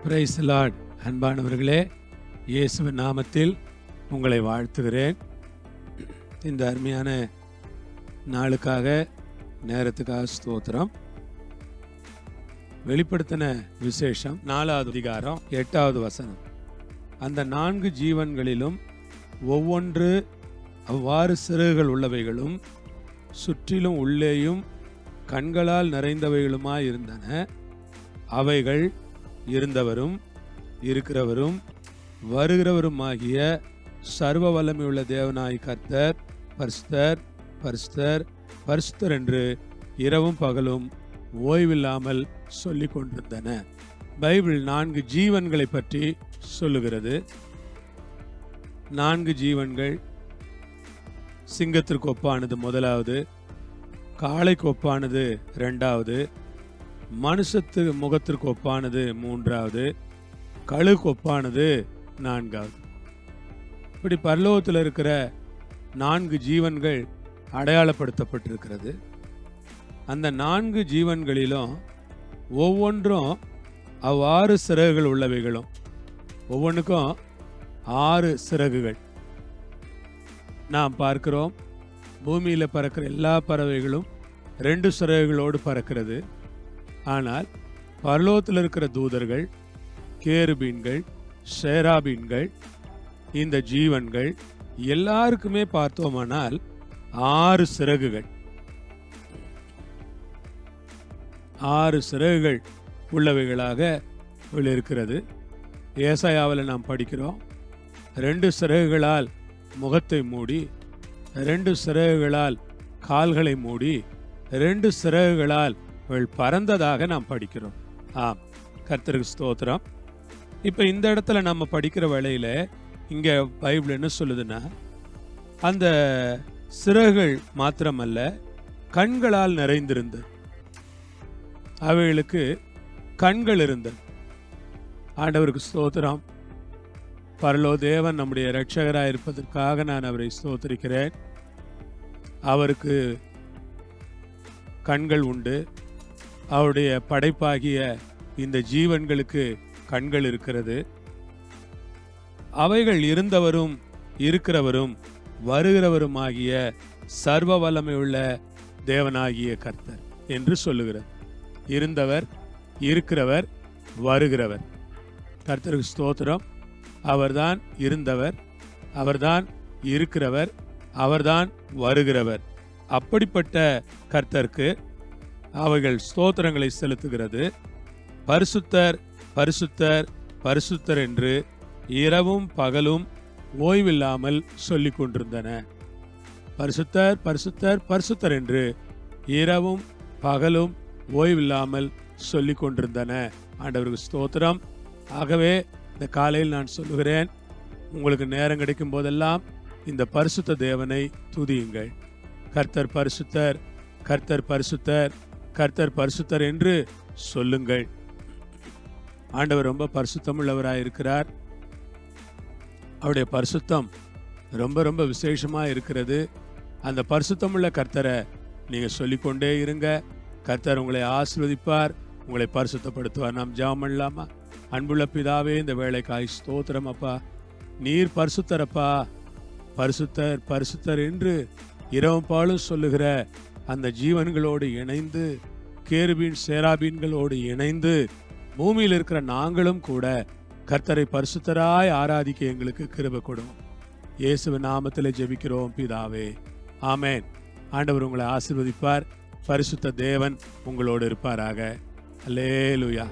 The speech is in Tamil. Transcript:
Praise the Lord. அன்பானவர்களே, இயேசுவின் நாமத்தில் உங்களை வாழ்த்துகிறேன். இந்த அருமையான நாளுக்காக நேரத்துக்காக ஸ்தோத்திரம். வெளிப்படுத்தின விசேஷம் 4வது அதிகாரம் 8வது வசனம். அந்த 4 ஜீவன்களிலும் ஒவ்வொன்று அவ்வாறு சிறகுகள் உள்ளவைகளும் சுற்றிலும் உள்ளேயும் கண்களால் நிறைந்தவைகளுமாய் இருந்தன. அவைகள் இருந்தவரும் இருக்கிறவரும் வருகிறவருமாகிய சர்வ வல்லமையுள்ள தேவனாய் கர்த்தர் பரிசுத்தர் பரிசுத்தர் பரிசுத்தர் என்று இரவும் பகலும் ஓய்வில்லாமல் சொல்லிக் கொண்டிருந்தன. பைபிள் 4 ஜீவன்களை பற்றி சொல்லுகிறது. 4 ஜீவன்கள் சிங்கத்திற்கு ஒப்பானது முதலாவது, காளைக்கு ஒப்பானது 2வது, மனுஷத்து முகத்திற்கு ஒப்பானது 3வது, கழுகு ஒப்பானது 4வது. இப்படி பரலோகத்தில் இருக்கிற 4 ஜீவன்கள் அடையாளப்படுத்தப்பட்டிருக்கிறது. அந்த 4 ஜீவன்களிலும் ஒவ்வொன்றும் அவ்வாறு சிறகுகள் உள்ளவைகளும், ஒவ்வொன்றுக்கும் 6 சிறகுகள். நாம் பார்க்கிறோம், பூமியில் பறக்கிற எல்லா பறவைகளும் 2 சிறகுகளோடு பறக்கிறது. ஆனால் பரலோகத்தில் இருக்கிற தூதர்கள், கேருபீன்கள், சேராபீன்கள், இந்த ஜீவன்கள் எல்லாருக்குமே பார்த்தோமானால் 6 சிறகுகள், 6 சிறகுகள் உள்ளவைகளாக இருக்கிறது. ஏசாயாவில் நாம் படிக்கிறோம், 2 சிறகுகளால் முகத்தை மூடி, 2 சிறகுகளால் கால்களை மூடி, 2 சிறகுகளால் பறந்ததாக நாம் படிக்கிறோம். ஆம், கர்த்தருக்கு ஸ்தோத்திரம். இப்போ இந்த இடத்துல நம்ம படிக்கிற வேளையில இங்கே பைபிள் என்ன சொல்லுதுன்னா, அந்த சிறகுகள் மாத்திரமல்ல, கண்களால் நிறைந்திருந்தது. அவைகளுக்கு கண்கள் இருந்தது. ஆண்டவருக்கு ஸ்தோத்திரம். பரலோ தேவன் நம்முடைய இரட்சகராக இருப்பதற்காக நான் அவரை ஸ்தோத்திரிக்கிறேன். அவருக்கு கண்கள் உண்டு. அவருடைய படைப்பாகிய இந்த ஜீவன்களுக்கு கண்கள் இருக்கிறது. அவைகள் இருந்தவரும் இருக்கிறவரும் வருகிறவருமாகிய சர்வ வல்லமையுள்ள தேவனாகிய கர்த்தர் என்று சொல்லுகிறது. இருந்தவர், இருக்கிறவர், வருகிறவர். கர்த்தருக்கு ஸ்தோத்திரம். அவர்தான் இருந்தவர், அவர்தான் இருக்கிறவர், அவர்தான் வருகிறவர். அப்படிப்பட்ட கர்த்தருக்கு அவைகள் ஸ்தோத்திரங்களை செலுத்துகிறது. பரிசுத்தர் பரிசுத்தர் பரிசுத்தர் என்று இரவும் பகலும் ஓய்வில்லாமல் சொல்லிக் கொண்டிருந்தன. பரிசுத்தர் பரிசுத்தர் பரிசுத்தர் என்று இரவும் பகலும் ஓய்வில்லாமல் சொல்லிக் கொண்டிருந்தன. ஆண்டவருக்கு ஸ்தோத்திரம். ஆகவே இந்த காலையில் நான் சொல்லுகிறேன், உங்களுக்கு நேரம் கிடைக்கும் போதெல்லாம் இந்த பரிசுத்த தேவனை துதியுங்கள். கர்த்தர் பரிசுத்தர், கர்த்தர் பரிசுத்தர், கர்த்தர் பரிசுத்தர் என்று சொல்லுங்கள். ஆண்டவர் ரொம்ப பரிசுத்தமுள்ளவராக இருக்கிறார். அவருடைய பரிசுத்தம் ரொம்ப ரொம்ப விசேஷமா இருக்கிறது. அந்த பரிசுத்தமுள்ள கர்த்தரை நீங்க சொல்லிக்கொண்டே இருங்க. கர்த்தர் உங்களை ஆசீர்வதிப்பார், உங்களை பரிசுத்தப்படுத்துவார். நாம் ஜெபம் பண்ணலாமா? அன்புள்ள பிதாவே, இந்த வேளைக்காய் ஸ்தோத்திரம் அப்பா. நீர் பரிசுத்தரப்பா. பரிசுத்தர் பரிசுத்தர் என்று இரவும் பாலும் சொல்லுகிற அந்த ஜீவன்களோடு இணைந்து, கேருபீன் சேராபீன்களோடு இணைந்து, பூமியில் இருக்கிற நாங்களும் கூட கர்த்தரை பரிசுத்தராய் ஆராதிக்க எங்களுக்கு கிருபை கொடும். இயேசுவின் நாமத்திலே ஜெபிக்கிறோம் பிதாவே, ஆமென். ஆண்டவர் உங்களை ஆசீர்வதிப்பார். பரிசுத்த தேவன் உங்களோடு இருப்பாராக. அல்லேலூயா.